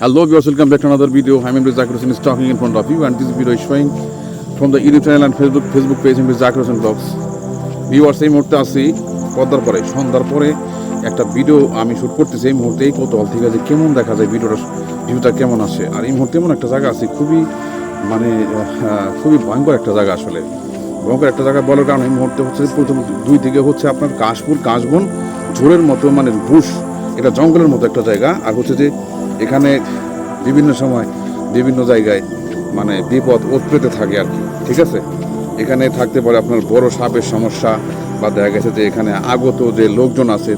Hello viewers, welcome back to another video. I'm Imre Zakir Hussain is talking in front of you, and this video is showing from the YouTube channel and Facebook page Imre Zakir Hussain Vlogs. Viewers, এই মুহূর্তে আছি পদ্মার পরে সন্ধ্যার পরে একটা video আমি shoot করতেছি। এই মুহূর্তে এই কৌতূহল থেকে যে কেমন দেখা যায় ভিউটা কেমন আসে। আর এই মুহূর্তে এমন একটা জায়গা আছে খুবই খুবই ভয়ঙ্কর একটা জায়গা। আসলে ভয়ঙ্কর একটা জায়গা বলার কারণে এই মুহূর্তে হচ্ছে প্রথম দুই দিকে হচ্ছে আপনার কাশবন ঝোড়ের মতো মানে বুশ, এটা জঙ্গলের মতো একটা জায়গা। আর হচ্ছে যে এখানে বিভিন্ন সময় বিভিন্ন জায়গায় মানে বিপদ উৎপেতে থাকে আর কি, ঠিক আছে। এখানে থাকতে পারে আপনার বড় সাপের সমস্যা, বা দেখা গেছে যে এখানে আগত যে লোকজন আছে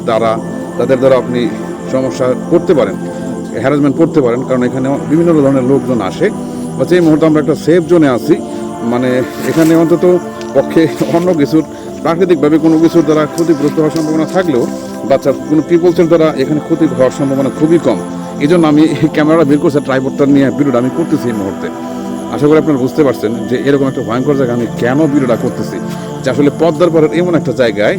তাদের দ্বারা আপনি সমস্যা করতে পারেন, হ্যারাসমেন্ট করতে পারেন, কারণ এখানে বিভিন্ন ধরনের লোকজন আসে। বা এই মুহূর্তে আমরা একটা সেফ জোনে আছি, মানে এখানে অন্তত পক্ষে অন্য কিছুর প্রাকৃতিকভাবে কোনো কিছুর দ্বারা ক্ষতিগ্রস্ত হওয়ার সম্ভাবনা থাকলেও কোনো পিপলসের দ্বারা এখানে ক্ষতি হওয়ার সম্ভাবনা খুবই কম। এই জন্য আমি ক্যামেরাটা বের করছি, ট্রাইপডটা নিয়ে ভিডিওটা আমি করতেছি এই মুহূর্তে। আশা করি আপনারা বুঝতে পারছেন যে এরকম একটা ভয়ঙ্কর জায়গায় আমি কেন ভিডিওটা করতেছি। যে আসলে পদ্মার পাড়ের এমন একটা জায়গায়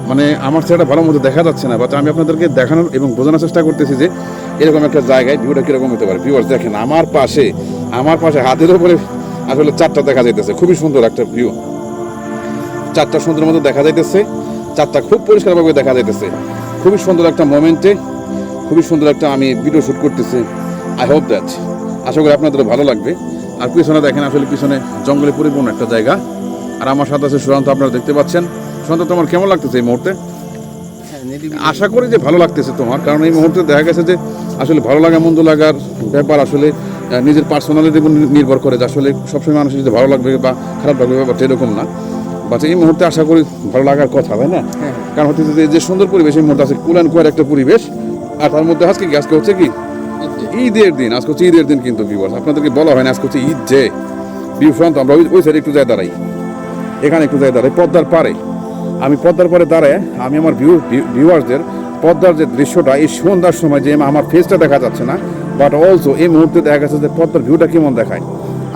মানে আমার সেটা ভালো মতো দেখা যাচ্ছে না, বাট আমি আপনাদেরকে দেখানোর এবং বোঝানোর চেষ্টা করতেছি যে এরকম একটা জায়গায় ভিউটা কীরকম হতে পারে। ভিউয়ার্স দেখেন, আমার পাশে হাতের উপরে আসলে চারটা দেখা যাইতেছে, খুবই সুন্দর একটা ভিউ। চারটা সুন্দর মতো দেখা যাইতেছে, চারটা খুব পরিষ্কারভাবে দেখা যাইতেছে। খুবই সুন্দর একটা মোমেন্টে খুবই সুন্দর একটা আমি ভিডিও শ্যুট করতেছি। আই হোপ দ্যাট আশা করি আপনাদের ভালো লাগবে। আর পিছনে দেখেন, আসলে পিছনে জঙ্গলে পরিপূর্ণ একটা জায়গা। আর আমার সাথে আছে সুশান্ত, আপনারা দেখতে পাচ্ছেন। সুশান্ত, তোমার কেমন লাগতেছে এই মুহূর্তে? আশা করি যে ভালো লাগতেছে তোমার, কারণ এই মুহূর্তে দেখা গেছে যে আসলে ভালো লাগা মন্দ লাগার ব্যাপার আসলে নিজের পার্সোনালিটির উপর নির্ভর করে, যে আসলে সবসময় মানুষের যদি ভালো লাগবে বা খারাপ লাগবে ব্যাপারটা এরকম না। বাট এই মুহূর্তে আশা করি ভালো লাগার কথা, তাই না? কারণ হচ্ছে যে সুন্দর পরিবেশ এই মুহূর্তে আছে, কুল অ্যান্ড কোয়ার একটা পরিবেশ। আর তার মধ্যে আজকে হচ্ছে কি ঈদের দিন, আজকে হচ্ছে ঈদের দিন। কিন্তু ভিউয়ার্স আপনাদেরকে বলা হয় না আজকে হচ্ছে ঈদ। যে ভিউ ফ্রন্ট আমরা ওই সাইডে একটু দাঁড়াই, এখানে একটু দাঁড়াই পদ্মার পাড়ে। আমি পদ্মার পাড়ে দাঁড়ায় আমি আমার ভিউয়ার্সদের পদ্মার যে দৃশ্যটা এই সন্ধ্যার সময়, যে আমার ফেসটা দেখা যাচ্ছে না, বাট অলসো এই মুহূর্তে দেখা গেছে যে পদ্মার ভিউটা কেমন দেখায়।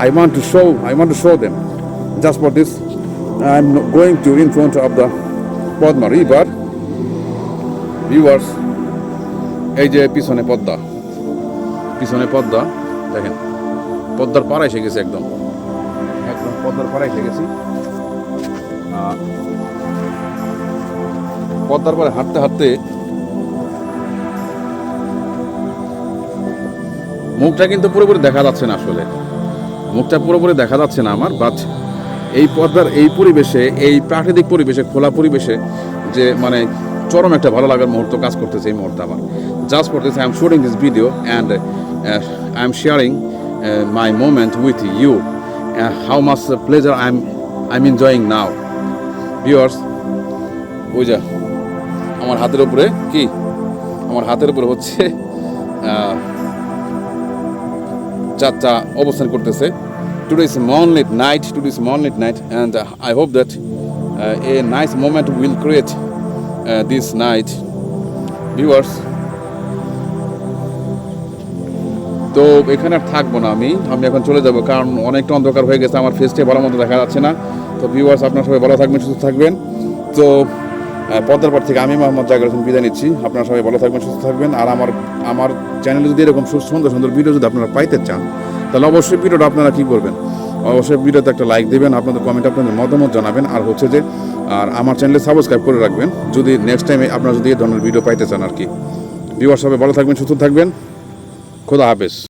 I want to show them. Just for this I'm going to in front of the Padma river. Viewers, এই যে পিছনে পদ্মা দেখেন, পদ্মার পাড়ে এসে গেছে, একদম পদ্মার পাড়ে এসে গেছি। পদ্মার পাড়ে হাঁটতে মুখটা কিন্তু পুরোপুরি দেখা যাচ্ছে না, আসলে মুখটা পুরোপুরি দেখা যাচ্ছে না আমার। বাট এই পদ্মার এই পরিবেশে, এই প্রাকৃতিক পরিবেশে, খোলা পরিবেশে যে মানে চরম একটা ভালো লাগার মুহূর্ত কাজ করতেছে এই মুহূর্তে আমার। Just for this I am shooting this video and I am sharing my moment with you, how much pleasure I am enjoying now. Viewers, ওই যা আমার হাতের উপরে হচ্ছে চাচা অবস্থান করতেছে। Today is moonlit night, and I hope that a nice moment will create this night. Viewers, তো এখানে আর থাকবো না, আমি এখন চলে যাব, কারণ অনেকটা অন্ধকার হয়ে গেছে, আমার ফেসটা ভালো মতো দেখা যাচ্ছে না। তো ভিউয়ার্স, আপনারা সবাই ভালো থাকবেন, সুস্থ থাকবেন। তো পদ্মার পাড় থেকে আমি মোহাম্মদ জাকির হোসেন বিদায় নিচ্ছি। আপনারা সবাই ভালো থাকবেন, সুস্থ থাকবেন। আর আমার চ্যানেলে যদি এরকম সুন্দর ভিডিও যদি আপনারা পাইতে চান, তাহলে অবশ্যই ভিডিওটা আপনারা কী করবেন, অবশ্যই ভিডিওতে একটা লাইক দেবেন, আপনাদের কমেন্ট, আপনাদের মতামত জানাবেন। আর হচ্ছে যে আমার চ্যানেলে সাবস্ক্রাইব করে রাখবেন, যদি নেক্সট টাইমে আপনারা যদি এই ধরনের ভিডিও পাইতে চান আর কি। ভিউয়ার্স, সবাই ভালো থাকবেন, সুস্থ থাকবেন। খোদা হাফেজ।